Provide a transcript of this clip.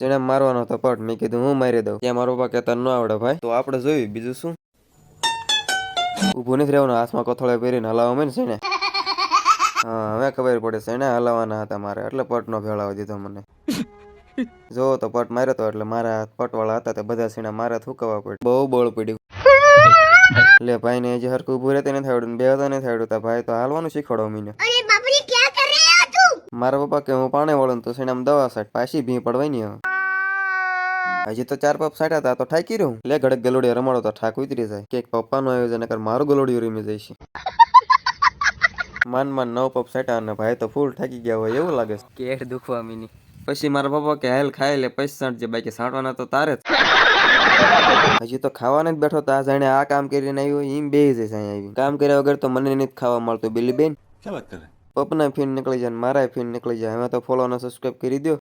તેને મારવાનો હતો પટ. મેં કીધું હું મારી દઉં. ત્યાં મારો પપ્પા કહેતા ન આવડે ભાઈ. તો આપણે જોયું બીજું શું. ઊભું નથી રહેવાનું, હાથમાં કોથળે પહેરીને હલાવવા ને છે. હા હવે ખબર પડે છે ને હલાવવાના હતા મારે, એટલે પટ નો ભેળાવી દીધો મને. જો તો પટ માર્યો તો એટલે મારા હાથ પટવાળા હતા તે બધા સીણા મારા થૂકવા પડ્યું. બહુ બળ પડ્યું. લે ભાઈ ને હજી હરખું ઊભું રહેતે નથી આવડ્યું, બે હતા નથી આવડ્યું. તા ભાઈ તો હાલવાનું શીખવાડો મને. મારા પપ્પા કે હું પાણી વાળું તો સીણામાં દવા સાટ પાછી ભી પડવાની હવે. હજી તો 4 પપ સાટ્યા હતા તો ઠાકી રહ્યું. લે ઘડક ગલોડિયા રમાડો તો ઠાક ઉતરી જાય. કે પપ્પાનું આયોજન કર મારું ગલોડિયું રમી જાય છે. માન 9 પપ સાટ્યા અને ભાઈ તો ફૂલ ઠાકી ગયા હોય એવું લાગે છે. કેટ દુખવા મીની. પછી મારા પપ્પા કે હાલ ખાઈ લે પછી સાંટજે, બાકી સાંટવાના તો તારે જ. હજી તો ખાવાને જ બેઠો તો આ જાણે આ કામ કરીને આવ્યો એમ બેહી જાય અહીંયા આવી. કામ કર્યા વગર તો મને નથી ખાવા મળતું. બિલી બેન પપના ફીન નીકળી જાય, મારા ફીન નીકળી જાય. હવે તો ફોલો અને સબસ્ક્રાઇબ કરી દો.